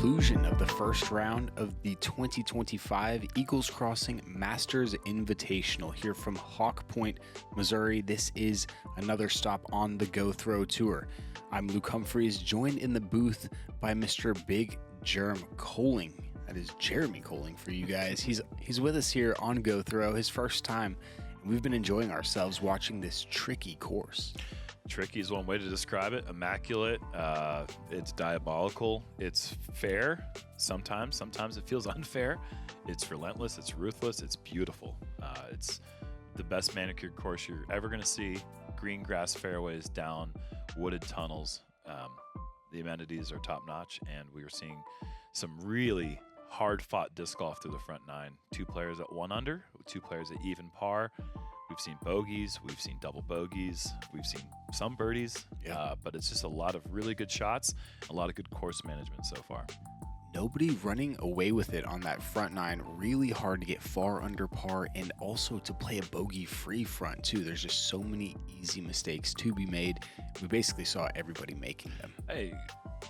conclusion of the first round of the 2025 Eagles Crossing Masters Invitational here from Hawk Point, Missouri. This is another stop on the Go Throw Tour. I'm Luke Humphries, joined in the booth by Mr. Big Germ Koling. That is Jeremy Koling for you guys. He's with us here on Go Throw, his first time, and we've been enjoying ourselves watching this tricky course. Tricky is one way to describe it. Immaculate. It's diabolical. It's fair. Sometimes it feels unfair. It's relentless. It's ruthless. It's beautiful. It's the best manicured course you're ever going to see. Green grass fairways down wooded tunnels. The amenities are top notch, and we were seeing some really hard-fought disc golf through the front nine. 2 players at 1 under, 2 players at even par. We've seen bogeys, we've seen double bogeys, we've seen some birdies, but it's just a lot of really good shots, a lot of good course management so far. Nobody running away with it on that front nine. Really hard to get far under par and also to play a bogey-free front too. There's just so many easy mistakes to be made. We basically saw everybody making them. Hey,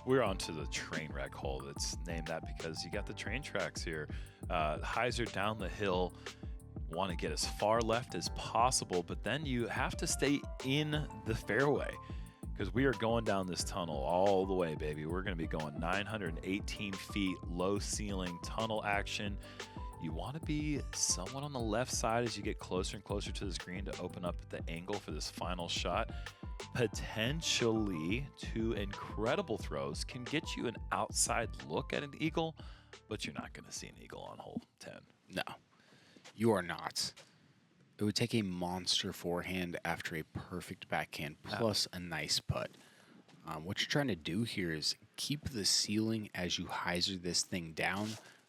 we're on to the train wreck hole. That's named that because you got the train tracks here. Hyzer down the hill. Want to get as far left as possible, but then you have to stay in the fairway because we are going down this tunnel all the way, baby. We're going to be going 918 feet, low ceiling tunnel action. You want to be somewhat on the left side as you get closer and closer to this green to open up the angle for this final shot. Potentially 2 incredible throws can get you an outside look at an eagle, but you're not going to see an eagle on hole 10. No. You are not. It would take a monster forehand after a perfect backhand plus a nice putt. What you're trying to do here is keep the ceiling as you hyzer this thing down.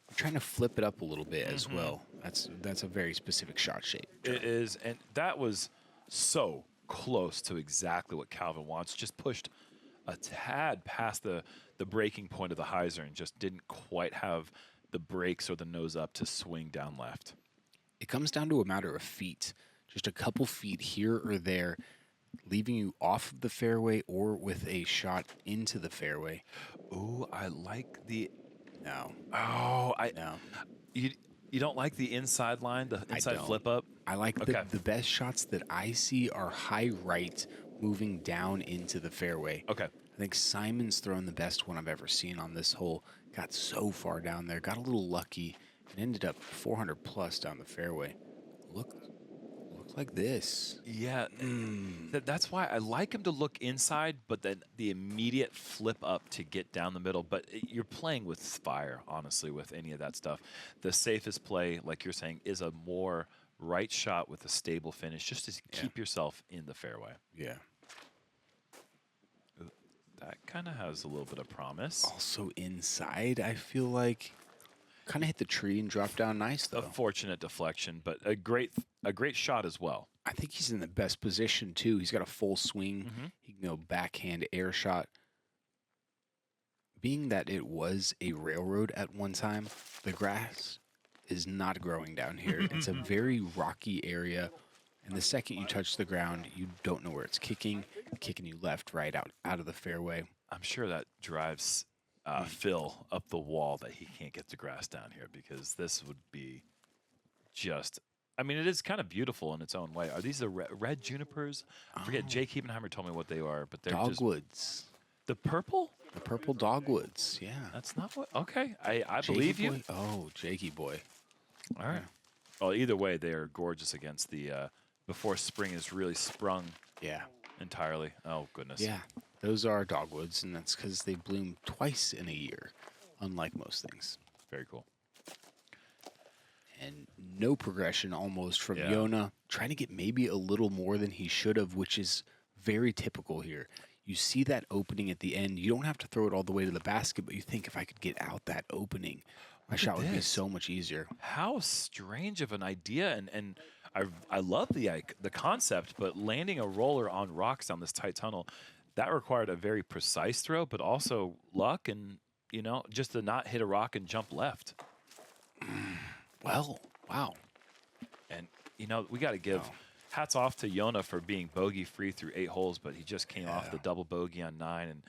You're trying to flip it up a little bit as well. That's a very specific shot shape. It is, and that was so close to exactly what Calvin wants. Just pushed a tad past the breaking point of the hyzer and just didn't quite have the brakes or the nose up to swing down left. It comes down to a matter of feet, just a couple feet here or there, leaving you off of the fairway or with a shot into the fairway. Ooh, I like the... No. Oh, No. You don't like the inside line, the inside flip up? I like the best shots that I see are high right, moving down into the fairway. Okay. I think Simon's thrown the best one I've ever seen on this hole. Got so far down there, got a little lucky, and ended up 400 plus down the fairway. Look like this. Yeah, that's why I like him to look inside, but then the immediate flip up to get down the middle. But you're playing with fire, honestly, with any of that stuff. The safest play, like you're saying, is a more right shot with a stable finish, just to keep yourself in the fairway. Yeah. That kind of has a little bit of promise. Also inside, I feel like kind of hit the tree and dropped down nice, though. A fortunate deflection, but a great shot as well. I think he's in the best position, too. He's got a full swing. He can go backhand air shot. Being that it was a railroad at one time, the grass is not growing down here. It's a very rocky area, and the second you touch the ground, you don't know where it's kicking you left, right, out of the fairway. I'm sure that drives Phil up the wall that he can't get the grass down here, because this would be just... I mean, it is kind of beautiful in its own way. Are these the red junipers? I forget. Jake Hebenheimer told me what they are, but they're dogwoods. The purple? The purple dogwoods, yeah. That's not what... Okay, I believe you. Oh, Jakey boy. All right. Well, either way, they are gorgeous against the... before spring has really sprung entirely. Oh, goodness. Yeah, those are dogwoods, and that's because they bloom twice in a year, unlike most things. Very cool. And no progression almost from Joona, trying to get maybe a little more than he should have, which is very typical here. You see that opening at the end. You don't have to throw it all the way to the basket, but you think if I could get out that opening, my shot would be so much easier. How strange of an idea, and I love the concept, but landing a roller on rocks down this tight tunnel, that required a very precise throw, but also luck and, just to not hit a rock and jump left. Well, wow. And, we got to give hats off to Joona for being bogey-free through 8 holes, but he just came off the double bogey on 9, and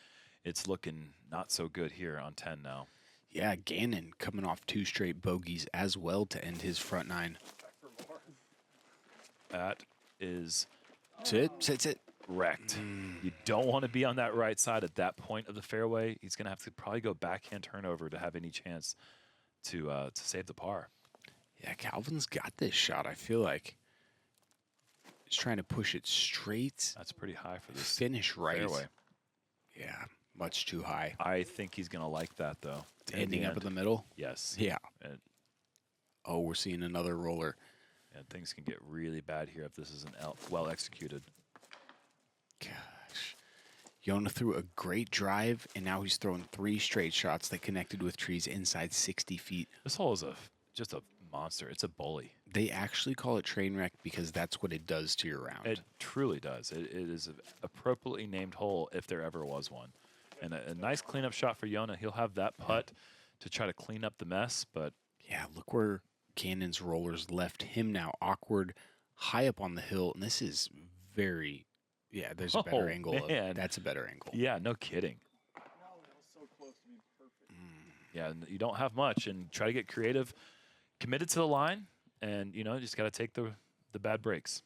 it's looking not so good here on 10 now. Yeah, Gannon coming off 2 straight bogeys as well to end his front 9. That is Sit. wrecked. You don't want to be on that right side at that point of the fairway. He's going to have to probably go backhand turnover to have any chance to save the par. Yeah, Calvin's got this shot, I feel like. He's trying to push it straight. That's pretty high for this Finish right. fairway. Yeah, much too high. I think he's going to like that, though. It's ending up in the middle? Yes. Yeah. And, oh, we're seeing another roller. and things can get really bad here if this isn't well executed. Gosh. Joona threw a great drive, and now he's throwing 3 straight shots that connected with trees inside 60 feet. This hole is just a monster. It's a bully. They actually call it train wreck because that's what it does to your round. It truly does. It is an appropriately named hole if there ever was one. And a nice cleanup shot for Joona. He'll have that putt to try to clean up the mess, but yeah, look where Cannon's rollers left him now. Awkward, high up on the hill, and this is very, yeah, there's a better angle. That's a better angle. Yeah, no kidding. Yeah, and you don't have much, and try to get creative, committed to the line, and, you know, just got to take the bad breaks.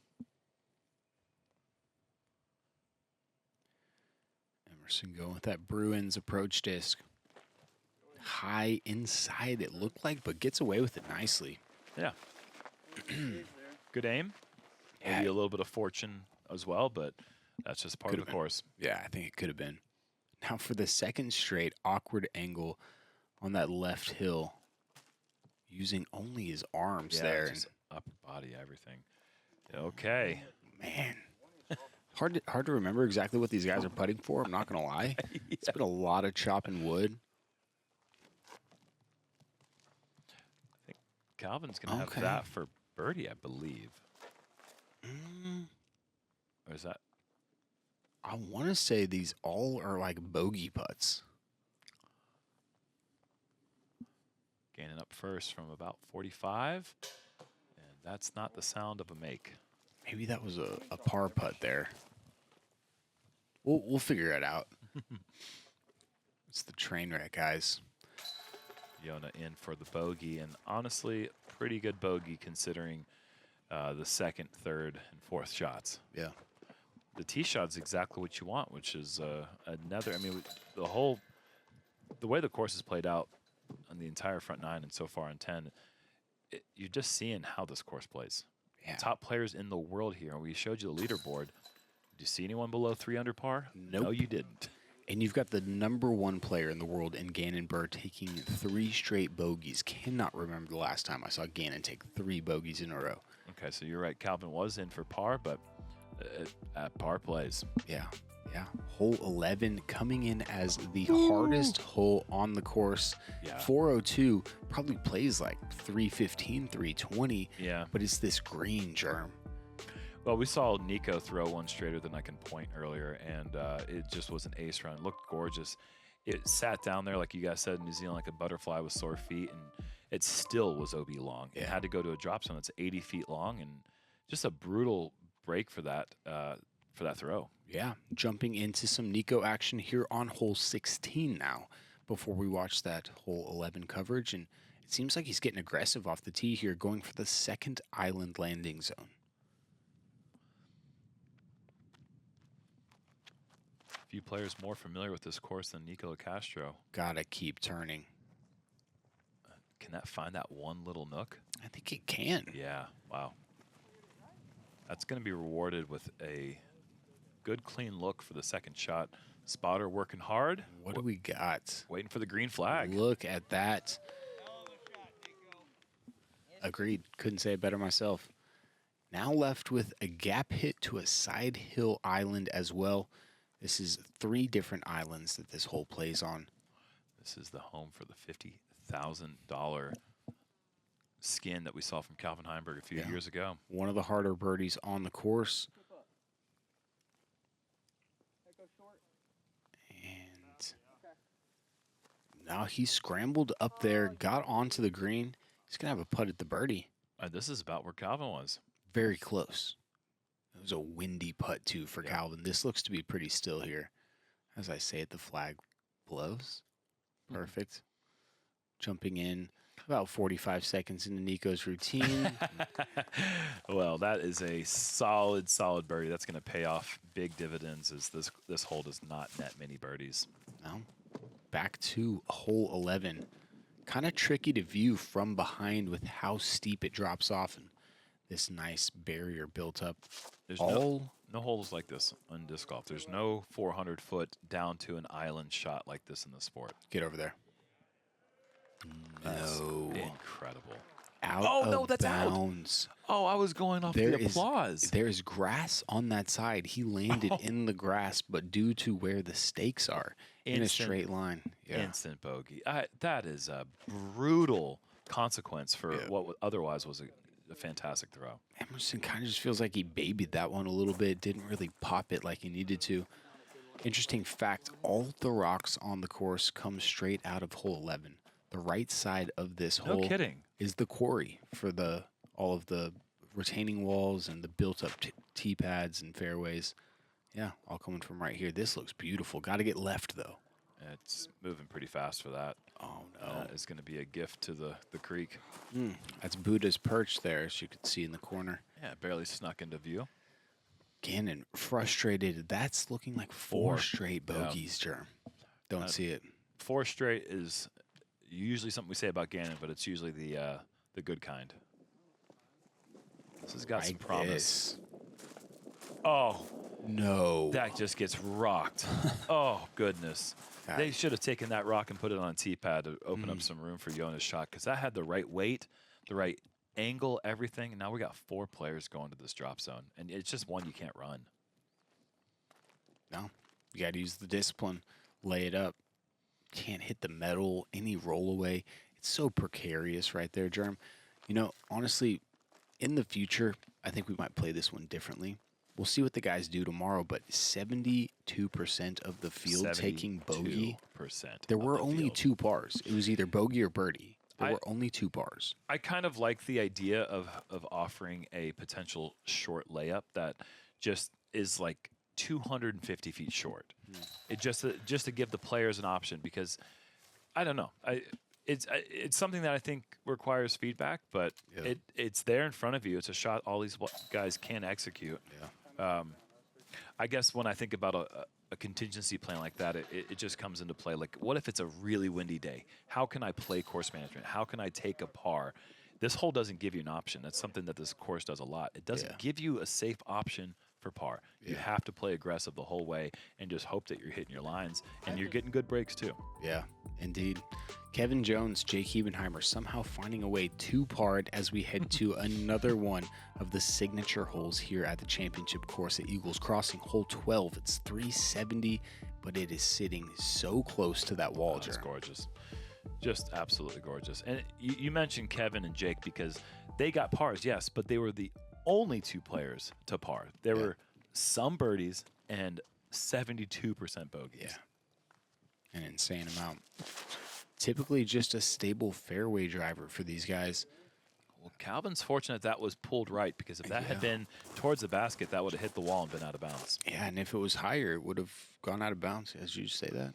Emerson going with that Bruins approach disc. High inside, it looked like, but gets away with it nicely. Yeah. Good aim. Yeah. Maybe a little bit of fortune as well, but that's just part of the course. Yeah, I think it could have been. Now for the second straight, awkward angle on that left hill, using only his arms there. Just upper body, everything. Okay. Man. Hard to remember exactly what these guys are putting for, I'm not going to lie. It's been a lot of chopping wood. I think Calvin's going to have that for birdie, I believe. Or is that? I want to say these all are like bogey putts. Gaining up first from about 45. And that's not the sound of a make. Maybe that was a par putt there. We'll figure it out. It's the train wreck, guys. Joona in for the bogey, and honestly, pretty good bogey considering the second, third, and fourth shots. Yeah. The tee shot's exactly what you want, which is another. I mean, the way the course is played out on the entire front 9 and so far on 10, you're just seeing how this course plays. Yeah. Top players in the world here. We showed you the leaderboard. Did you see anyone below 3 under par? Nope. No, you didn't. And you've got the #1 player in the world in Gannon Buhr taking 3 straight bogeys. Cannot remember the last time I saw Gannon take 3 bogeys in a row. Okay, so you're right. Calvin was in for par, but at par plays. Yeah. Yeah. Hole 11 coming in as the hardest hole on the course. Yeah. 402 probably plays like 315, 320. Yeah. But it's this green germ. Well, we saw Nico throw one straighter than I can point earlier, and it just was an ace run. It looked gorgeous. It sat down there, like you guys said, in New Zealand, like a butterfly with sore feet, and it still was OB long. It had to go to a drop zone that's 80 feet long, and just a brutal break for that throw. Yeah, jumping into some Nico action here on hole 16 now before we watch that hole 11 coverage, and it seems like he's getting aggressive off the tee here, going for the second island landing zone. Few players more familiar with this course than Nico Castro. Gotta keep turning. Can that find that one little nook? I think it can. Yeah, wow. That's going to be rewarded with a good, clean look for the second shot. Spotter working hard. What do we got? Waiting for the green flag. Look at that. Agreed. Couldn't say it better myself. Now left with a gap hit to a side hill island as well. This is 3 different islands that this hole plays on. This is the home for the $50,000 skin that we saw from Calvin Heimburg a few years ago. One of the harder birdies on the course. And now he scrambled up there, got onto the green. He's going to have a putt at the birdie. This is about where Calvin was. Very close. It was a windy putt, too, for Calvin. This looks to be pretty still here. As I say it, the flag blows. Perfect. jumping in about 45 seconds into Nico's routine. Well, that is a solid birdie. That's going to pay off big dividends as this hole does not net many birdies. Now, back to hole 11. Kind of tricky to view from behind with how steep it drops off and this nice barrier built up. There's no holes like this on disc golf. There's no 400-foot down to an island shot like this in the sport. Get over there. That's No. incredible. Out no, of that's bounds. out. Oh, I was going off the applause. There's grass on that side. He landed in the grass, but due to where the stakes are, in a straight line. Yeah. Instant bogey. That is a brutal consequence for what otherwise was a fantastic throw. Emerson kind of just feels like he babied that one a little bit. Didn't really pop it like he needed to. Interesting fact, all the rocks on the course come straight out of hole 11. The right side of this hole is the quarry for all of the retaining walls and the built-up tee pads and fairways. Yeah, all coming from right here. This looks beautiful. Got to get left, though. It's moving pretty fast for that. Oh, no. That is going to be a gift to the creek. That's Buddha's perch there, as you can see in the corner. Yeah, barely snuck into view. Gannon, frustrated. That's looking like four straight bogeys, Germ. Don't see it. 4 straight is usually something we say about Gannon, but it's usually the good kind. This has got some promise. Oh. No. That just gets rocked. Oh, goodness. They should have taken that rock and put it on a tee pad to open up some room for Joona's shot because that had the right weight, the right angle, everything. And now we got 4 players going to this drop zone, and it's just one you can't run. No. You got to use the discipline, lay it up. Can't hit the metal, any roll away. It's so precarious right there, Germ. You know, honestly, in the future, I think we might play this one differently. We'll see what the guys do tomorrow, but 72% of the field taking bogey. There were only 2 pars. It was either bogey or birdie. There were only 2 pars. I kind of like the idea of offering a potential short layup that just is like 250 feet short. It just to give the players an option because I don't know. It's something that I think requires feedback, but it's there in front of you. It's a shot all these guys can execute. I guess when I think about a contingency plan like that, it just comes into play. Like, what if it's a really windy day? How can I play course management? How can I take a par? This hole doesn't give you an option. That's something that this course does a lot. It doesn't give you a safe option for par. You have to play aggressive the whole way and just hope that you're hitting your lines and you're getting good breaks too. Yeah, indeed. Kevin Jones, Jake Hebenheimer somehow finding a way to par as we head to another one of the signature holes here at the championship course at Eagles Crossing, hole 12. It's 370, but it is sitting so close to that wall. It's gorgeous. Just absolutely gorgeous. And you mentioned Kevin and Jake because they got pars, yes, but they were the only 2 players to par. There were some birdies and 72% bogeys. Yeah, an insane amount. Typically just a stable fairway driver for these guys. Well, Calvin's fortunate that was pulled right because if that had been towards the basket, that would have hit the wall and been out of bounds. Yeah, and if it was higher, it would have gone out of bounds. As you say that?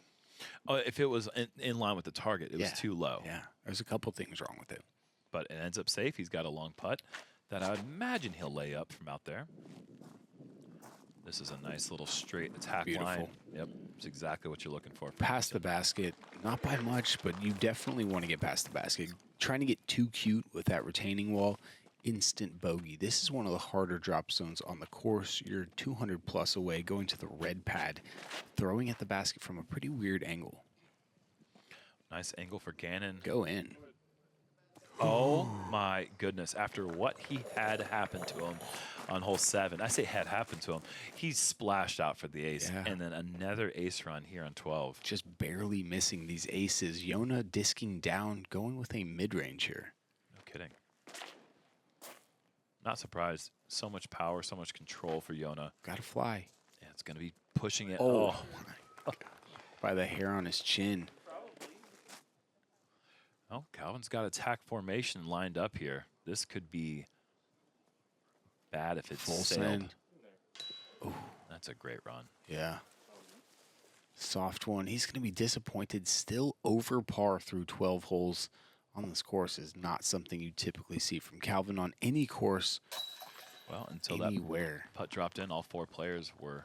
Oh, if it was in line with the target, it was too low. Yeah, there's a couple things wrong with it. But it ends up safe. He's got a long putt that I would imagine he'll lay up from out there. This is a nice little straight attack line. Yep, it's exactly what you're looking for. Past the basket, not by much, but you definitely want to get past the basket. Trying to get too cute with that retaining wall, instant bogey. This is one of the harder drop zones on the course. You're 200 plus away, going to the red pad, throwing at the basket from a pretty weird angle. Nice angle for Gannon. Go in. Oh my goodness. After what he had happen to him on hole 7, I say had happened to him, he splashed out for the ace. And then another ace run here on 12. Just barely missing these aces. Joona disking down, going with a mid-range here. No kidding. Not surprised. So much power, so much control for Joona. Gotta fly. Yeah, it's going to be pushing it. Oh, my God. By the hair on his chin. Oh, Calvin's got attack formation lined up here. This could be bad if it's full sailed. send. Oh, that's a great run. Yeah. Soft one. He's going to be disappointed. Still over par through 12 holes on this course is not something you typically see from Calvin on any course. Well, until anywhere. that putt dropped in, all four players were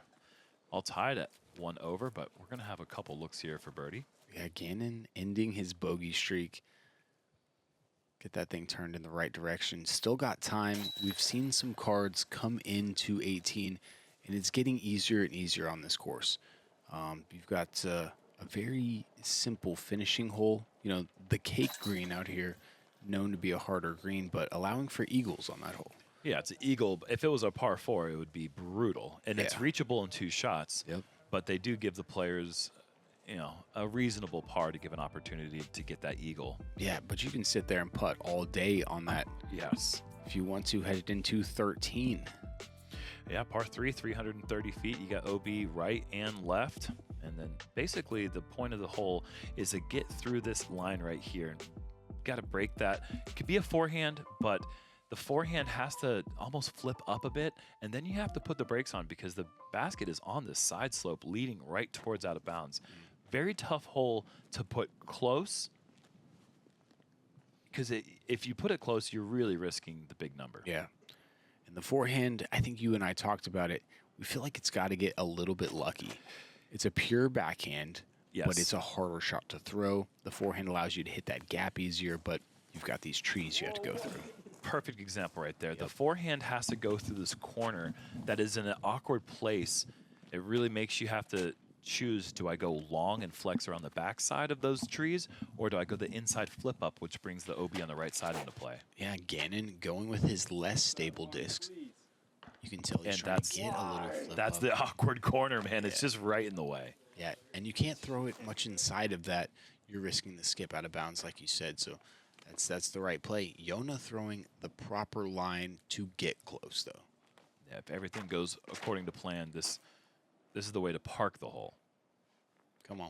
all tied at 1 over, but we're going to have a couple looks here for birdie. Yeah, Gannon ending his bogey streak. Get that thing turned in the right direction. Still got time. We've seen some cards come into 18, and it's getting easier and easier on this course. You've got a very simple finishing hole. You know, the cake green out here, known to be a harder green, but allowing for eagles on that hole. Yeah, it's an eagle. If it was a par 4, it would be brutal. And it's reachable in 2 shots. Yep. But they do give the players, you know, a reasonable par to give an opportunity to get that eagle. Yeah, but you can sit there and putt all day on that. Yes. If you want to, head into 13. Yeah, par 3, 330 feet. You got OB right and left. And then basically the point of the hole is to get through this line right here. Got to break that. It could be a forehand, but the forehand has to almost flip up a bit. And then you have to put the brakes on because the basket is on this side slope leading right towards out of bounds. Very tough hole to put close. Because if you put it close, you're really risking the big number. Yeah. And the forehand, I think you and I talked about it. We feel like it's got to get a little bit lucky. It's a pure backhand, but it's a harder shot to throw. The forehand allows you to hit that gap easier, but you've got these trees you have to go through. Perfect example right there. Yep. The forehand has to go through this corner that is in an awkward place. It really makes you have to choose, do I go long and flex around the backside of those trees, or do I go the inside flip up, which brings the OB on the right side into play? Yeah, Gannon going with his less stable discs. You can tell he's trying to get a little flip That's up. the awkward corner, man. It's just right in the way. Yeah, and you can't throw it much inside of that. You're risking the skip out of bounds, like you said, so that's the right play. Joona throwing the proper line to get close, though. Yeah, if everything goes according to plan, this is the way to park the hole. Come on.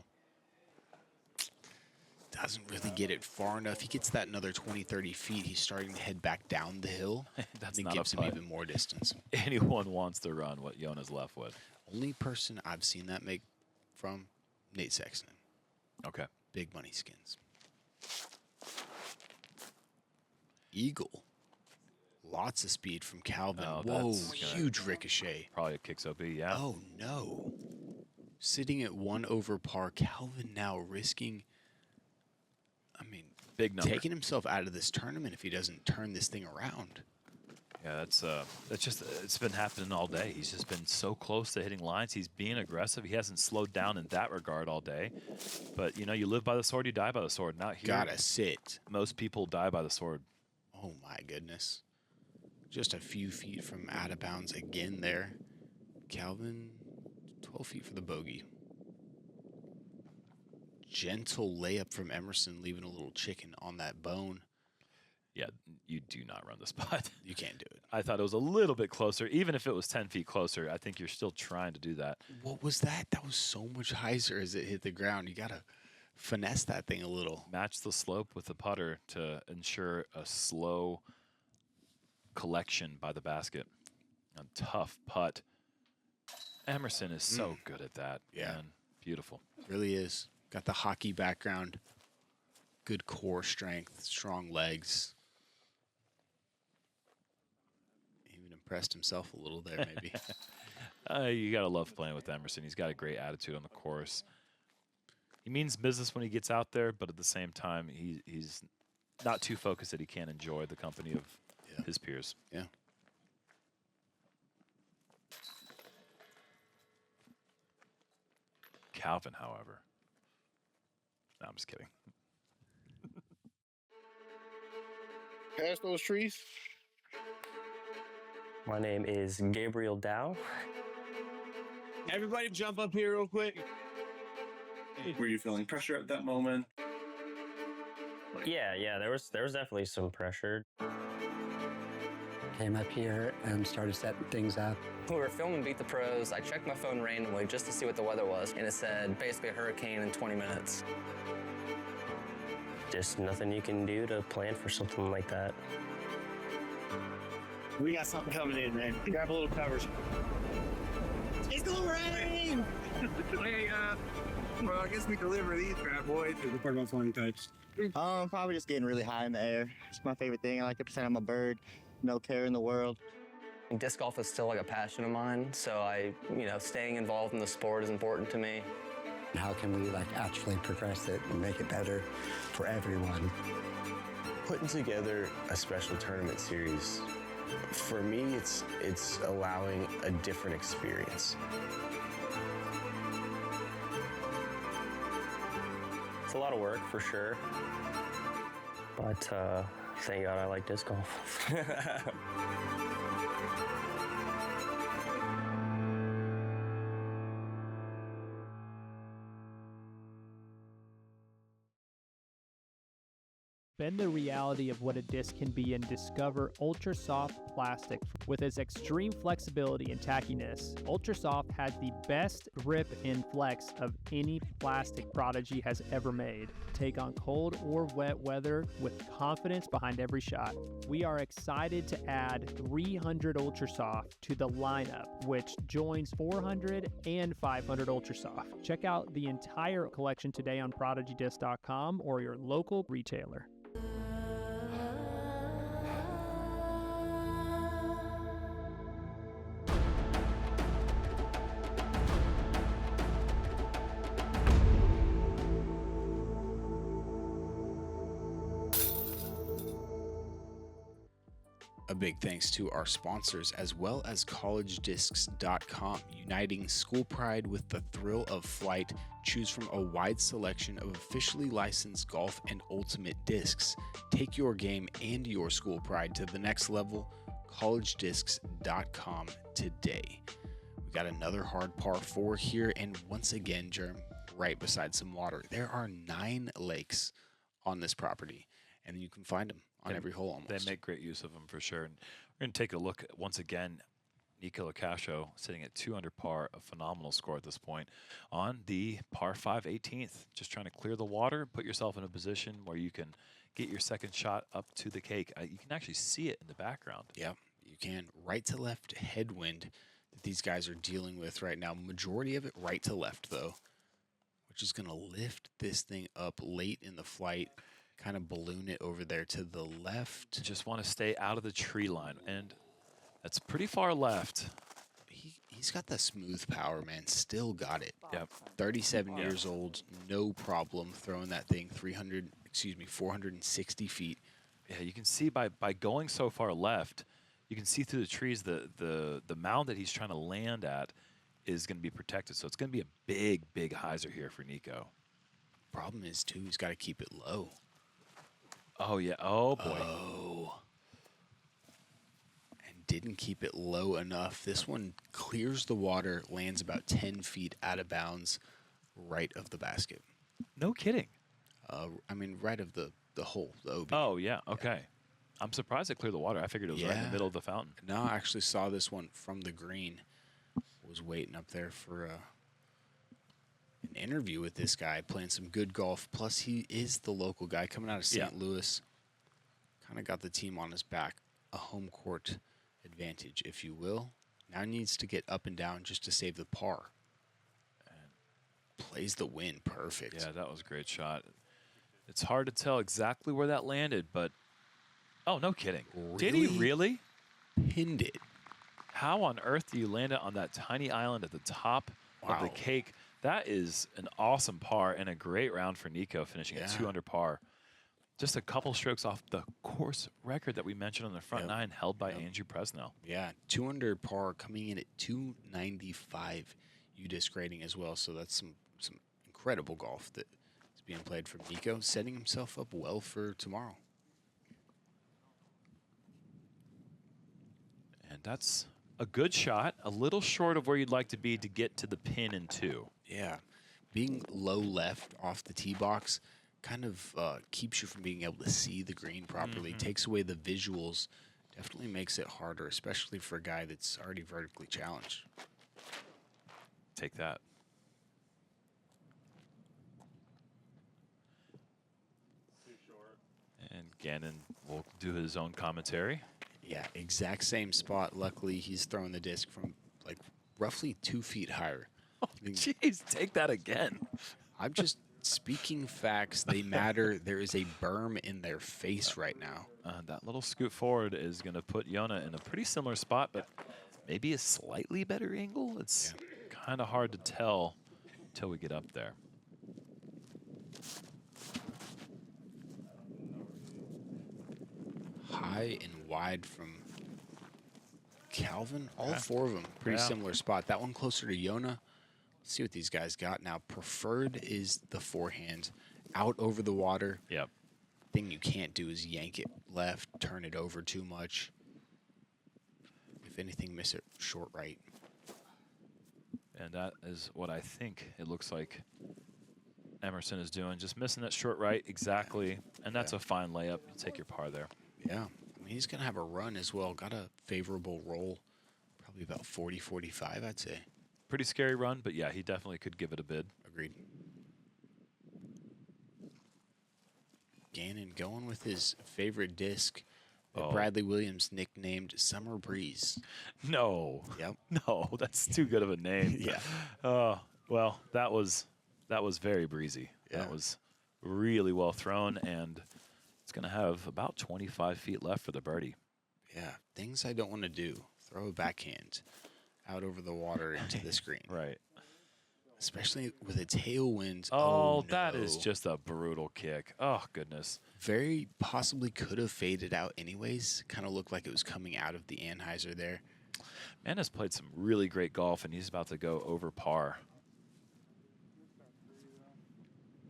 Doesn't really get it far enough. He gets that another 20, 30 feet. He's starting to head back down the hill. That's and not it gives a him putt. even more distance. Anyone wants to run what Jona's left with. Only person I've seen that make from Nate Sexton. Okay. Big money skins. Eagle. Lots of speed from Calvin. Oh, whoa, that's huge ricochet. Probably a kicks OB, yeah. Oh, no. Sitting at 1 over par. Calvin now risking, big number. taking himself out of this tournament if he doesn't turn this thing around. Yeah, that's just, it's been happening all day. He's just been so close to hitting lines. He's being aggressive. He hasn't slowed down in that regard all day. But, you know, you live by the sword, you die by the sword. Not here. Gotta sit. Most people die by the sword. Oh, my goodness. Just a few feet from out of bounds again there. Calvin, 12 feet for the bogey. Gentle layup from Emerson, leaving a little chicken on that bone. Yeah, you do not run the spot. You can't do it. I thought it was a little bit closer. Even if it was 10 feet closer, I think you're still trying to do that. What was that? That was so much hyzer as it hit the ground. You got to finesse that thing a little. Match the slope with the putter to ensure a slow collection by the basket. A tough putt. Emerson is so good at that. Yeah. Man. Beautiful. Really is. Got the hockey background. Good core strength, strong legs. Even impressed himself a little there, maybe. You got to love playing with Emerson. He's got a great attitude on the course. He means business when he gets out there, but at the same time, he's not too focused that he can't enjoy the company of his peers. Yeah. Calvin, however. No, I'm just kidding. Past those trees. My name is Gabriel Dow. Everybody jump up here real quick. Were you feeling pressure at that moment? Yeah, there was definitely some pressure. Came up here and started setting things up. We were filming Beat the Pros. I checked my phone randomly just to see what the weather was, and it said basically a hurricane in 20 minutes. Just nothing you can do to plan for something like that. We got something coming in, man. Grab a little covers. It's gonna rain! Well, I guess we deliver these bad boys. What about flying types? Probably just getting really high in the air. It's my favorite thing. I like to pretend I'm a bird, no care in the world. Disc golf is still like a passion of mine, so staying involved in the sport is important to me. How can we like actually progress it and make it better for everyone? Putting together a special tournament series, for me, it's allowing a different experience. It's a lot of work for sure, but thank God I like disc golf. Bend the reality of what a disc can be and discover Ultra Soft plastic. With its extreme flexibility and tackiness, Ultra Soft has the best grip and flex of any plastic Prodigy has ever made. Take on cold or wet weather with confidence behind every shot. We are excited to add 300 Ultra Soft to the lineup, which joins 400 and 500 Ultra Soft. Check out the entire collection today on ProdigyDisc.com or your local retailer. A big thanks to our sponsors as well as collegediscs.com, uniting school pride with the thrill of flight. Choose from a wide selection of officially licensed golf and ultimate discs. Take your game and your school pride to the next level. collegediscs.com today. We got another hard par 4 here, and once again, Jerm, right beside some water. There are 9 lakes on this property, and you can find them on every hole almost. They make great use of them for sure. And we're going to take a look at, once again, Nico Locascio sitting at 2 under par, a phenomenal score at this point on the par 5 18th. Just trying to clear the water, put yourself in a position where you can get your second shot up to the cake. You can actually see it in the background. Yeah, you can. Right to left headwind that these guys are dealing with right now. Majority of it right to left, though, which is going to lift this thing up late in the flight. Kind of balloon it over there to the left. Just want to stay out of the tree line, and that's pretty far left. He's got the smooth power, man. Still got it. Yep. 37 years old, no problem throwing that thing 460 feet. Yeah, you can see by going so far left, you can see through the trees the mound that he's trying to land at is going to be protected. So it's going to be a big hyzer here for Nico. Problem is, too, he's got to keep it low. Oh, yeah. Oh, boy. Oh. And didn't keep it low enough. This one clears the water, lands about 10 feet out of bounds, right of the basket. No kidding. I mean, right of the hole, the OB. Oh, yeah. Okay. Yeah. I'm surprised it cleared the water. I figured it was right in the middle of the fountain. No, I actually saw this one from the green. Was waiting up there for an interview with this guy, playing some good golf. Plus, he is the local guy coming out of St. Louis. Kind of got the team on his back. A home court advantage, if you will. Now needs to get up and down just to save the par. And plays the win perfect. Yeah, that was a great shot. It's hard to tell exactly where that landed, but oh, no kidding. Really? Did he really? Pinned it. How on earth do you land it on that tiny island at the top of the cake? That is an awesome par and a great round for Nico, finishing at 2 under par. Just a couple strokes off the course record that we mentioned on the front 9, held by Andrew Presnell. Yeah, 2 under par, coming in at 295 UDisc rating as well. So that's some incredible golf that is being played from Nico, setting himself up well for tomorrow. And that's a good shot, a little short of where you'd like to be to get to the pin in 2. Yeah, being low left off the tee box kind of keeps you from being able to see the green properly, takes away the visuals, definitely makes it harder, especially for a guy that's already vertically challenged. Take that. Too short. And Gannon will do his own commentary. Yeah, exact same spot. Luckily, he's throwing the disc from like roughly 2 feet higher. Oh, jeez, take that again. I'm just speaking facts. They matter. There is a berm in their face right now. That little scoot forward is going to put Joona in a pretty similar spot, but maybe a slightly better angle. It's kind of hard to tell until we get up there. High and wide from Calvin. All four of them, pretty similar spot. That one closer to Joona. Let's see what these guys got now. Preferred is the forehand. Out over the water. Yep. Thing you can't do is yank it left, turn it over too much. If anything, miss it short right. And that is what I think it looks like Emerson is doing. Just missing that short right exactly. And that's a fine layup. You take your par there. Yeah. I mean, he's going to have a run as well. Got a favorable roll. Probably about 40, 45, I'd say. Pretty scary run, but yeah, he definitely could give it a bid. Agreed. Gannon going with his favorite disc that Bradley Williams nicknamed Summer Breeze. No. Yep. No, that's too good of a name. Yeah. Well, that was very breezy. Yeah. That was really well thrown, and it's going to have about 25 feet left for the birdie. Yeah. Things I don't want to do. Throw a backhand out over the water into the screen. Right. Especially with a tailwind. Oh, no. That is just a brutal kick. Oh, goodness. Very possibly could have faded out anyways. Kind of looked like it was coming out of the Anheuser there. Man has played some really great golf, and he's about to go over par.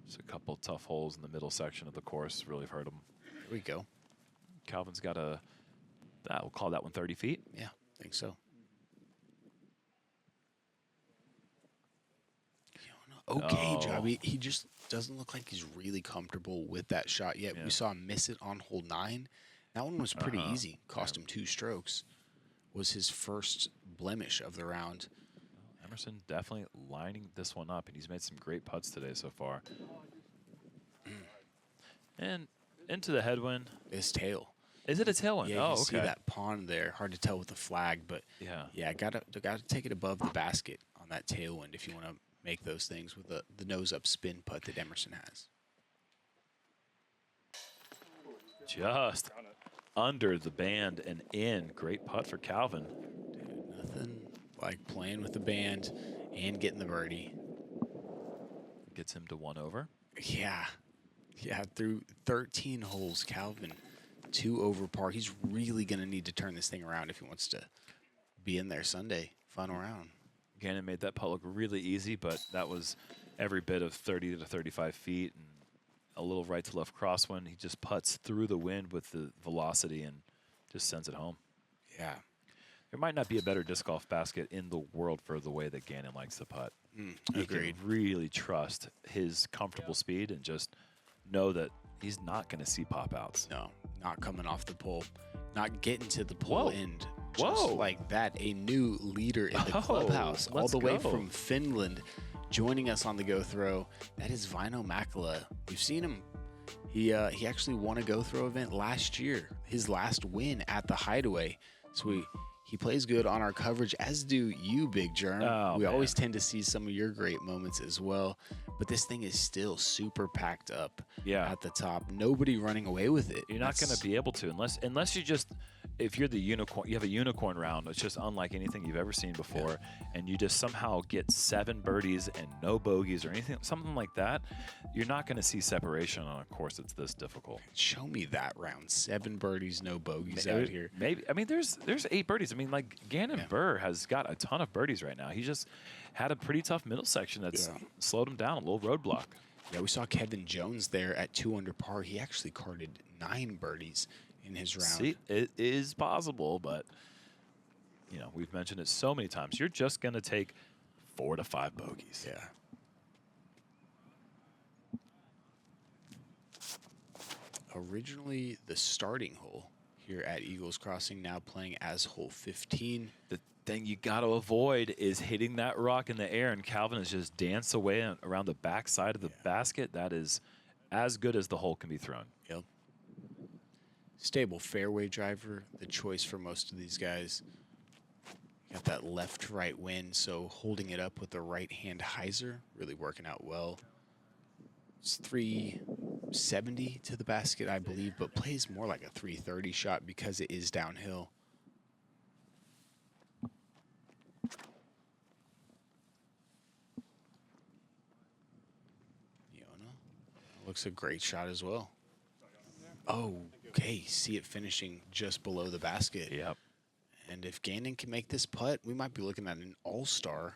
Just a couple tough holes in the middle section of the course really hurt him. Here we go. Calvin's got we'll call that one 30 feet. Yeah, I think so. Okay, job. He just doesn't look like he's really comfortable with that shot yet. We saw him miss it on hole 9. That one was pretty easy. Cost him 2 strokes. Was his first blemish of the round. Emerson definitely lining this one up, and he's made some great putts today so far. And into the headwind. His tail. Is it a tailwind? Yeah, you can see that pond there. Hard to tell with the flag, but yeah, gotta take it above the basket on that tailwind if you want to make those things with the nose up spin putt that Emerson has. Just under the band and in. Great putt for Calvin. Dude, nothing like playing with the band and getting the birdie. Gets him to 1 over. Yeah. Yeah, through 13 holes, Calvin 2 over par. He's really going to need to turn this thing around if he wants to be in there Sunday. Final round. Gannon made that putt look really easy, but that was every bit of 30 to 35 feet and a little right to left crosswind. He just putts through the wind with the velocity and just sends it home. Yeah. There might not be a better disc golf basket in the world for the way that Gannon likes to putt. You can really trust his comfortable speed and just know that he's not going to see pop-outs. No, not coming off the pole. Not getting to the pole end. Just like that, a new leader in the clubhouse, all the way from Finland, joining us on the Go Throw. That is Vino Makala. We've seen him. He actually won a Go Throw event last year. His last win at the Hideaway. So he plays good on our coverage, as do you, Big Germ. We always tend to see some of your great moments as well. But this thing is still super packed up at the top. Nobody running away with it. You're not going to be able to unless you just, if you're the unicorn, you have a unicorn round. It's just unlike anything you've ever seen before. And you just somehow get 7 birdies and no bogeys or anything, something like that. You're not going to see separation on a course that's this difficult. Show me that round. 7 birdies, no bogeys out here. Maybe. I mean, there's 8 birdies. I mean, like Gannon Buhr has got a ton of birdies right now. He just had a pretty tough middle section that's slowed him down, a little roadblock. Yeah, we saw Kevin Jones there at 2 under par. He actually carded 9 birdies in his round. See, it is possible, but you know, we've mentioned it so many times. You're just going to take 4 to 5 bogeys. Yeah. Originally the starting hole here at Eagles Crossing, now playing as hole 15. The thing you got to avoid is hitting that rock in the air, and Calvin has just danced away around the back side of the basket. That is as good as the hole can be thrown. Yep. Stable fairway driver, the choice for most of these guys. Got that left-right wind, so holding it up with the right-hand hyzer, really working out well. It's 370 to the basket, I believe, but plays more like a 330 shot because it is downhill. Joona looks a great shot as well. Oh, okay, see it finishing just below the basket. Yep. And if Gannon can make this putt, we might be looking at an all-star,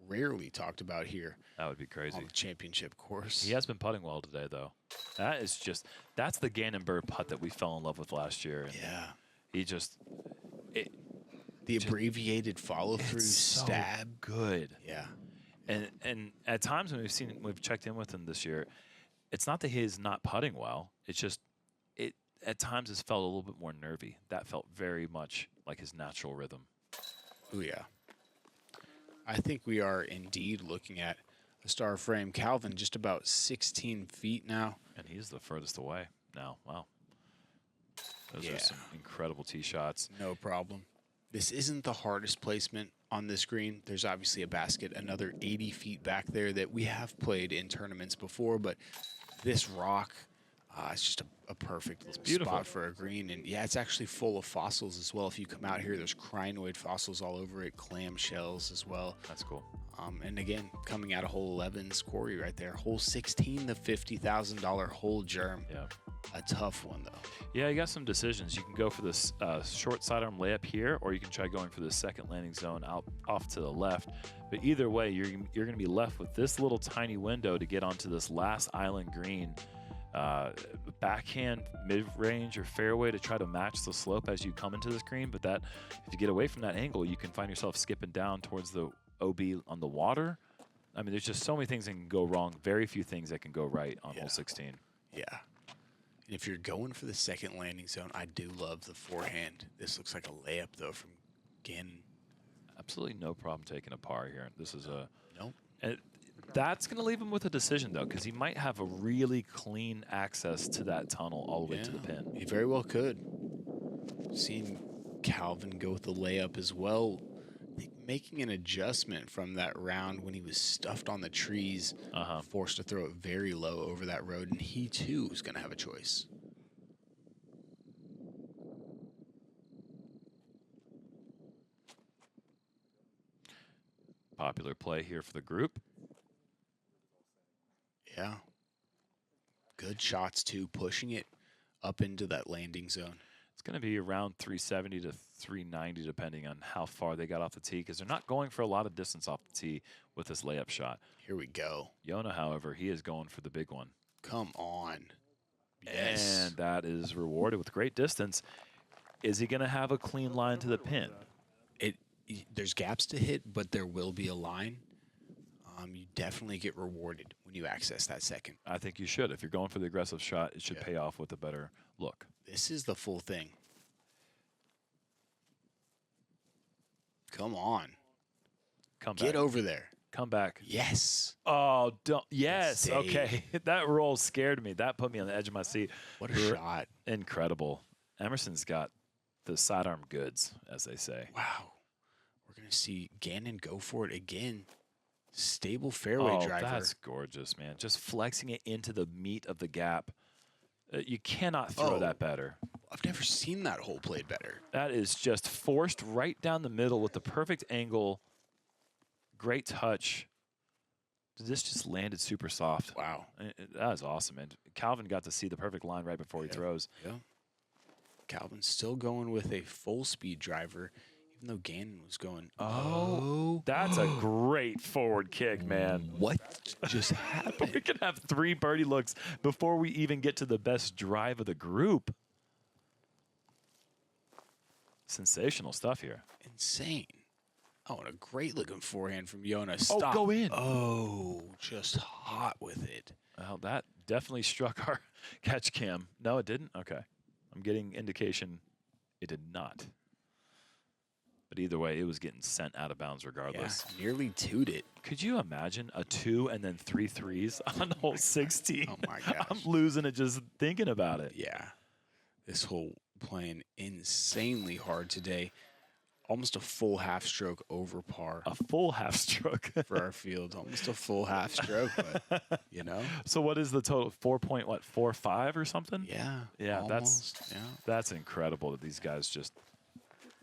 rarely talked about here. That would be crazy. On the championship course. He has been putting well today, though. That's the Gannon Buhr putt that we fell in love with last year. And yeah. He just. The abbreviated follow-through stab. Good. Yeah. And at times when we've checked in with him this year, it's not that he's not putting well. It's just at times it's felt a little bit more nervy. That felt very much like his natural rhythm. Oh, yeah. I think we are indeed looking at a star frame. Calvin just about 16 feet now. And he's the furthest away now. Wow. Those Yeah. are some incredible tee shots. No problem. This isn't the hardest placement on this green. There's obviously a basket another 80 feet back there that we have played in tournaments before, but this rock, it's just a perfect spot for a green. And yeah, it's actually full of fossils as well. If you come out here, there's crinoid fossils all over it, clam shells as well. That's cool. And again, coming out of hole 11's quarry right there. Hole 16, the $50,000 hole germ. Yeah. A tough one, though. Yeah, you got some decisions. You can go for this short sidearm layup here, or you can try going for the second landing zone out off to the left. But either way, you're going to be left with this little tiny window to get onto this last island green. Backhand, mid-range, or fairway to try to match the slope as you come into this green. But that, if you get away from that angle, you can find yourself skipping down towards the OB on the water. I mean, there's just so many things that can go wrong. Very few things that can go right on hole 16. Yeah. And if you're going for the second landing zone, I do love the forehand. This looks like a layup, though, from Gannon. Absolutely no problem taking a par here. This is a... Nope. And that's going to leave him with a decision, though, because he might have a really clean access to that tunnel all the way to the pin. He very well could. Seen Calvin go with the layup as well. I think making an adjustment from that round when he was stuffed on the trees, forced to throw it very low over that road, and he, too, is going to have a choice. Popular play here for the group. Yeah. Good shots, too, pushing it up into that landing zone. It's going to be around 370 to 390, depending on how far they got off the tee, because they're not going for a lot of distance off the tee with this layup shot. Here we go. Joona, however, he is going for the big one. Come on. Yes. And that is rewarded with great distance. Is he going to have a clean line to the pin? There's gaps to hit, but there will be a line. You definitely get rewarded when you access that second. I think you should. If you're going for the aggressive shot, it should pay off with a better look. This is the full thing. Come on. Come back. Get over there. Come back. Yes. Oh, don't. Yes. Okay. That roll scared me. That put me on the edge of my seat. What a shot. Incredible. Emerson's got the sidearm goods, as they say. Wow. We're going to see Gannon go for it again. Stable fairway driver. That's gorgeous, man. Just flexing it into the meat of the gap. You cannot throw that better. I've never seen that hole played better. That is just forced right down the middle with the perfect angle. Great touch. This just landed super soft. Wow. That was awesome, man. Calvin got to see the perfect line right before he throws. Yeah. Calvin's still going with a full speed driver, even though Gannon was going. Oh, that's a great forward kick, man. What just happened? We can have 3 birdie looks before we even get to the best drive of the group. Sensational stuff here. Insane. Oh, and a great looking forehand from Joona. Stop. Oh, go in. Oh, just hot with it. Well, that definitely struck our catch cam. No, it didn't? Okay. I'm getting indication it did not. But either way, it was getting sent out of bounds regardless. Yeah, nearly two'd it. Could you imagine a 2 and then 3 threes on hole 16? Oh, my gosh. I'm losing it just thinking about it. Yeah. This hole playing insanely hard today. Almost a full half stroke over par. A full half stroke for our field. Almost a full half stroke, but you know. So what is the total? 4.45 or something? Yeah. Yeah, almost, that's incredible that these guys just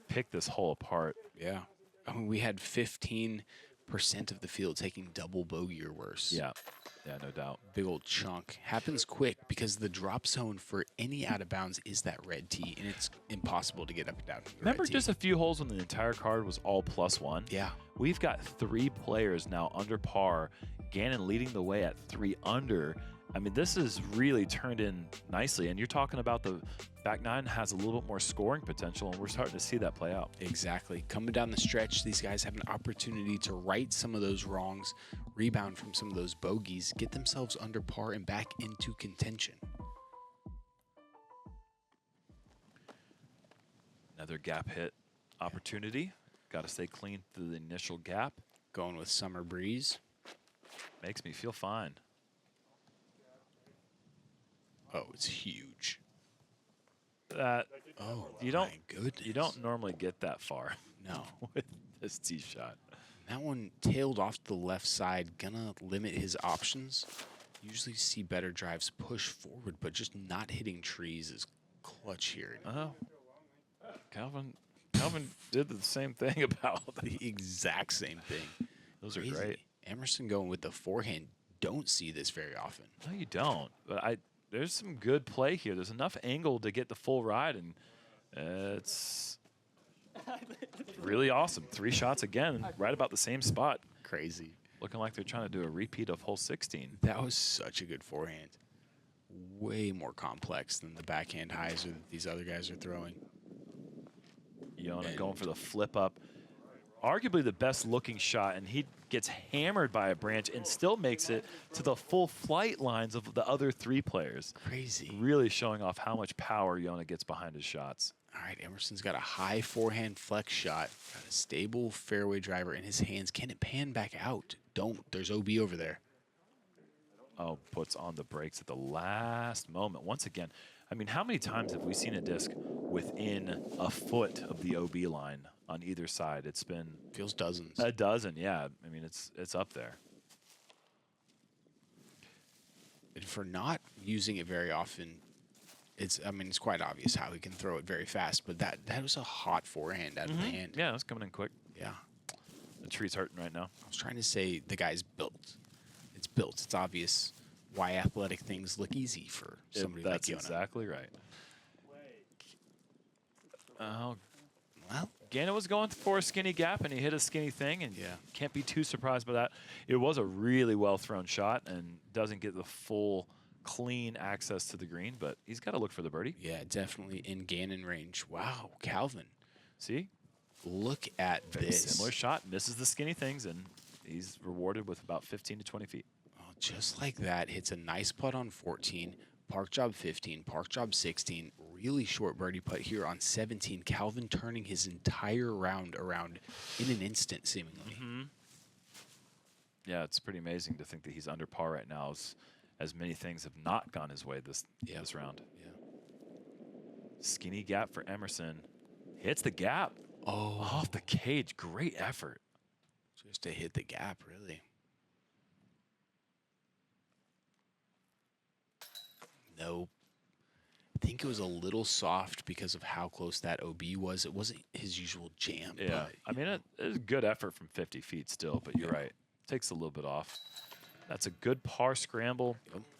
pick this hole apart. Yeah. I mean, we had 15% of the field taking double bogey or worse. Yeah. Yeah, no doubt. Big old chunk. Happens quick because the drop zone for any out of bounds is that red tee, and it's impossible to get up and down. Remember just a few holes when the entire card was all +1? Yeah. We've got 3 players now under par. Gannon leading the way at 3 under. I mean, this has really turned in nicely, and you're talking about the back nine has a little bit more scoring potential, and we're starting to see that play out. Exactly. Coming down the stretch, these guys have an opportunity to right some of those wrongs, rebound from some of those bogeys, get themselves under par and back into contention. Another gap hit opportunity. Got to stay clean through the initial gap. Going with Summer Breeze. Makes me feel fine. Oh, it's huge. That my goodness. You don't normally get that far. No. With this tee shot. That one tailed off to the left side, gonna limit his options. Usually see better drives push forward, but just not hitting trees is clutch here. Oh, Calvin did the same thing about the exact same thing. Those are great. Emerson going with the forehand. Don't see this very often. No, you don't. But there's some good play here. There's enough angle to get the full ride, and it's really awesome. 3 shots again, right about the same spot. Crazy. Looking like they're trying to do a repeat of hole 16. That was such a good forehand. Way more complex than the backhand hyzer that these other guys are throwing. Joona going for the flip up. Arguably the best looking shot, and he gets hammered by a branch and still makes it to the full flight lines of the other 3 players. Crazy. Really showing off how much power Joona gets behind his shots. All right, Emerson's got a high forehand flex shot, got a stable fairway driver in his hands. Can it pan back out? Don't. There's OB over there. Oh, puts on the brakes at the last moment. Once again, I mean, how many times have we seen a disc within a foot of the OB line on either side? It's been feels dozens. A dozen, yeah. I mean, it's up there. And for not using it very often, it's quite obvious how he can throw it very fast. But that was a hot forehand out of the hand. Yeah, it's coming in quick. Yeah. The tree's hurting right now. I was trying to say the guy's built. It's built. It's obvious why athletic things look easy for somebody like Joona. That's exactly right. Oh, well, Gannon was going for a skinny gap, and he hit a skinny thing, and can't be too surprised by that. It was a really well-thrown shot and doesn't get the full clean access to the green, but he's got to look for the birdie. Yeah, definitely in Gannon range. Wow, Calvin. See? Look at Very this. Similar shot, misses the skinny things, and he's rewarded with about 15 to 20 feet. Oh, just like that, hits a nice putt on 14, park job 15, park job 16, really short birdie putt here on 17. Calvin turning his entire round around in an instant, seemingly. Yeah, it's pretty amazing to think that he's under par right now, as many things have not gone his way this round. Yeah. Skinny gap for Emerson. Hits the gap. Oh. Off the cage. Great effort. Just to hit the gap, really. Nope. I think it was a little soft because of how close that OB was. It wasn't his usual jam. Yeah. I mean, it was a good effort from 50 feet still, but you're right. Takes a little bit off. That's a good par scramble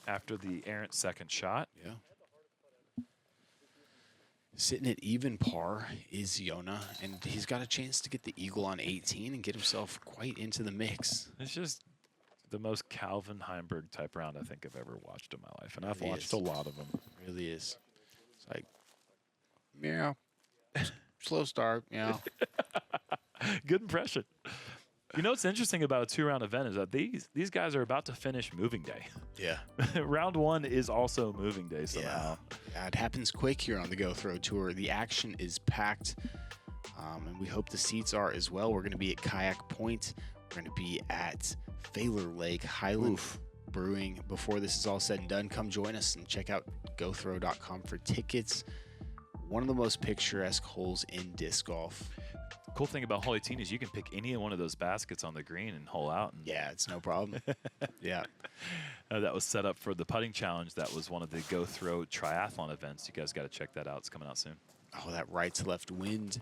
after the errant second shot. Yeah. Sitting at even par is Joona, and he's got a chance to get the eagle on 18 and get himself quite into the mix. It's just the most Calvin Heimburg type round I think I've ever watched in my life, and I've Really watched is. a lot of them. It really is. It's like, meow, slow start, meow. Good impression. You know what's interesting about a 2-round event is that these guys are about to finish moving day. Yeah. Round 1 is also moving day somehow. Yeah, it happens quick here on the GoThrowTour. The action is packed, and we hope the seats are as well. We're going to be at Kayak Point. We're going to be at Phaler Lake, Highland Brewing. Before this is all said and done, come join us and check out GoThrow.com for tickets. One of the most picturesque holes in disc golf. Cool thing about hole 18 is you can pick any one of those baskets on the green and hole out. And Yeah, it's no problem. Yeah. that was set up for the putting challenge. That was one of the Go Throw triathlon events. You guys got to check that out. It's coming out soon. Oh, that right to left wind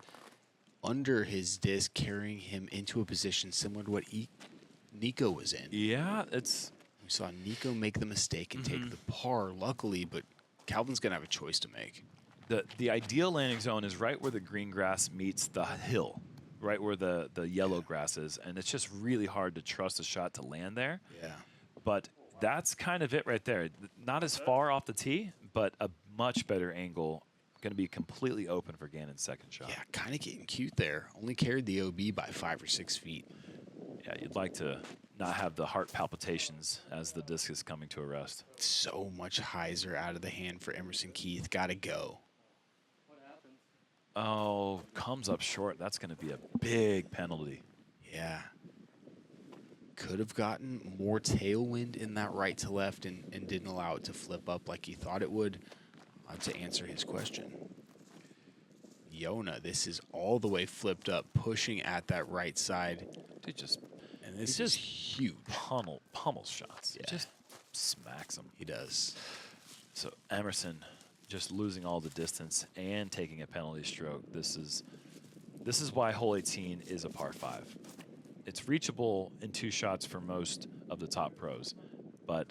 under his disc, carrying him into a position similar to what Nico was in. Yeah, it's. We saw Nico make the mistake and take the par, luckily, but Calvin's going to have a choice to make. The ideal landing zone is right where the green grass meets the hill, right where the yellow grass is, and it's just really hard to trust a shot to land there. Yeah. But that's kind of it right there. Not as far off the tee, but a much better angle. Going to be completely open for Gannon's second shot. Yeah, kind of getting cute there. Only carried the OB by 5 or 6 feet. Yeah, you'd like to not have the heart palpitations as the disc is coming to a rest. So much hyzer out of the hand for Emerson Keith. Got to go. Oh, comes up short. That's going to be a big penalty. Yeah. Could have gotten more tailwind in that right to left and didn't allow it to flip up like he thought it would. To answer his question. Joona, this is all the way flipped up, pushing at that right side. Dude, And this is huge. Pummel shots. Yeah. Just smacks them. He does. So Emerson just losing all the distance and taking a penalty stroke. This is why hole 18 is a par 5. It's reachable in 2 shots for most of the top pros, but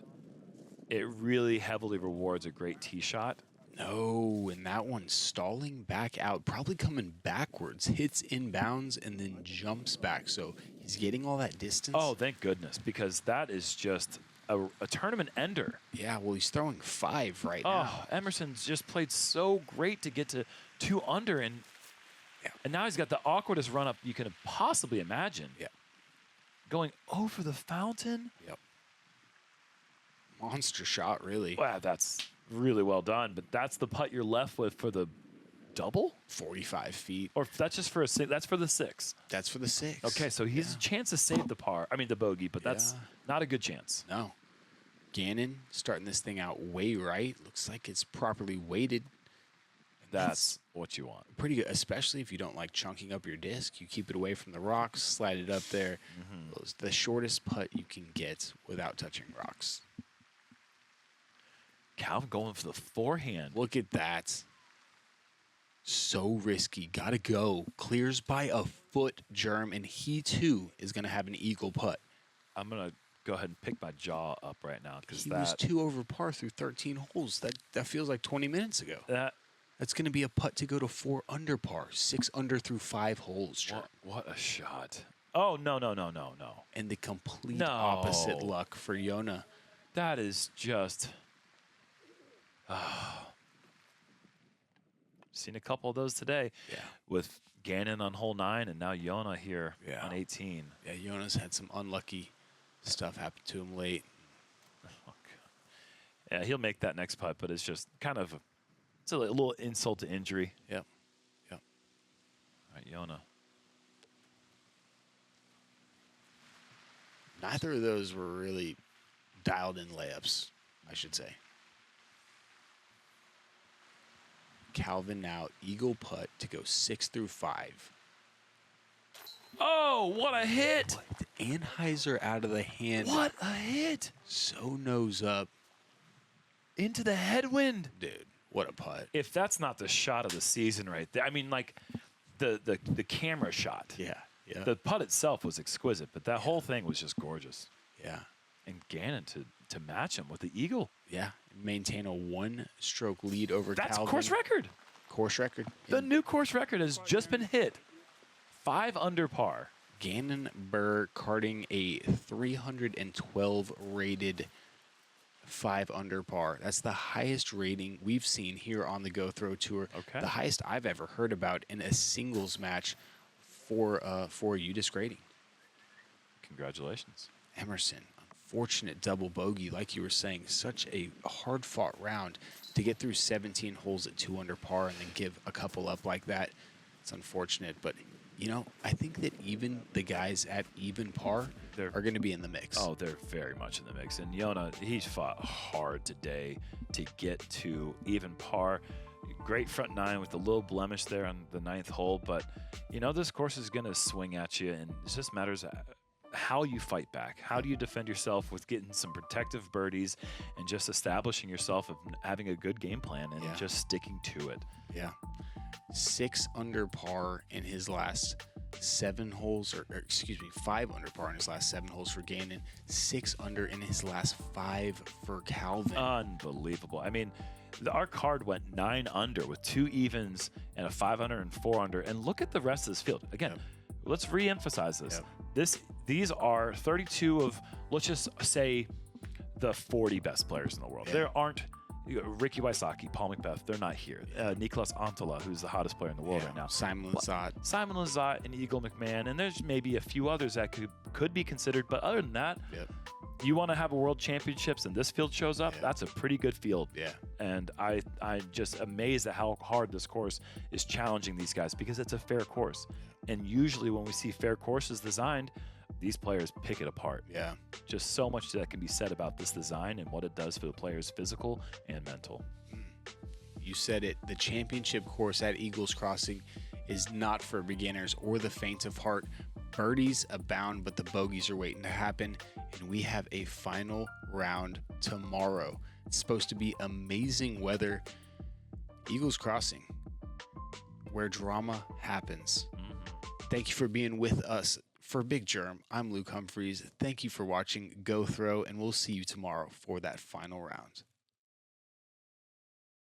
it really heavily rewards a great tee shot. No, and that one stalling back out, probably coming backwards, hits inbounds and then jumps back. So he's getting all that distance. Oh, thank goodness, because that is just a tournament ender. Yeah, well, he's throwing 5 right now. Oh, Emerson's just played so great to get to 2 under, and now he's got the awkwardest run up you can possibly imagine. Yeah. Going over the fountain. Yep. Monster shot, really. Wow, that's really well done, but that's the putt you're left with for the double? 45 feet. Or that's just for that's for the 6. That's for the 6. Okay, so he has a chance to save the the bogey, but that's not a good chance. No. Gannon starting this thing out way right. Looks like it's properly weighted. That's what you want. Pretty good, especially if you don't like chunking up your disc. You keep it away from the rocks, slide it up there. It's the shortest putt you can get without touching rocks. Calvin going for the forehand. Look at that. So risky. Gotta go. Clears by a foot, Germ, and he too is going to have an eagle putt. I'm going to go ahead and pick my jaw up right now, because he was 2 over par through 13 holes. That feels like 20 minutes ago. That's going to be a putt to go to 4 under par, 6 under through 5 holes, Germ. What a shot. Oh, no. And the complete opposite luck for Joona. That is just... Seen a couple of those today. Yeah. With Gannon on hole 9 and now Joona here on 18. Yeah, Jona's had some unlucky stuff happen to him late. Oh, God. Yeah, he'll make that next putt, but it's just kind of it's a little insult to injury. Yep. All right, Joona. Neither of those were really dialed in layups, I should say. Calvin now, eagle putt to go 6 through 5. Oh, what a hit! Anheuser out of the hand. What a hit! So nose up. Into the headwind. Dude, what a putt. If that's not the shot of the season right there. I mean, like, the camera shot. Yeah. The putt itself was exquisite, but that whole thing was just gorgeous. Yeah. And Gannon to match him with the eagle. Yeah. Maintain a 1-stroke lead over Calvin. That's course record. Course record. The new course record has just been hit. 5 under par. Gannon Buhr karting a 312 rated 5 under par. That's the highest rating we've seen here on the GoThrow Tour. Okay. The highest I've ever heard about in a singles match for UDisc rating. Congratulations. Emerson, unfortunate double bogey, like you were saying. Such a hard-fought round to get through 17 holes at 2 under par and then give a couple up like that. It's unfortunate, but you know, I think that even the guys at even par are going to be in the mix. Oh, they're very much in the mix. And Joona, he's fought hard today to get to even par. Great front nine with a little blemish there on the 9th hole, but this course is going to swing at you, and it just matters how you fight back. How do you defend yourself with getting some protective birdies and just establishing yourself of having a good game plan and just sticking to it. Yeah. 6 under par in his last 7 holes, or excuse me, 5 under par in his last 7 holes for Gannon, 6 under in his last 5 for Calvin. Unbelievable. I mean, our card went 9 under with 2 evens and a 5 under and 4 under. And look at the rest of this field. Again, let's re-emphasize this. These are 32 of, let's just say, the 40 best players in the world. There aren't Ricky Wysocki, Paul Macbeth, they're not here. Nicolas Antala, who's the hottest player in the world right now. Simon Lizotte and Eagle McMahon, and there's maybe a few others that could be considered. But other than that, you want to have a world championships and this field shows up, that's a pretty good field. Yeah. And I'm just amazed at how hard this course is challenging these guys because it's a fair course. And usually when we see fair courses designed, these players pick it apart. Yeah. Just so much that can be said about this design and what it does for the players' physical and mental. You said it. The championship course at Eagles Crossing is not for beginners or the faint of heart. Birdies abound, but the bogeys are waiting to happen. And we have a final round tomorrow. It's supposed to be amazing weather. Eagles Crossing, where drama happens. Thank you for being with us. For Big Germ, I'm Luke Humphries. Thank you for watching Go Throw, and we'll see you tomorrow for that final round.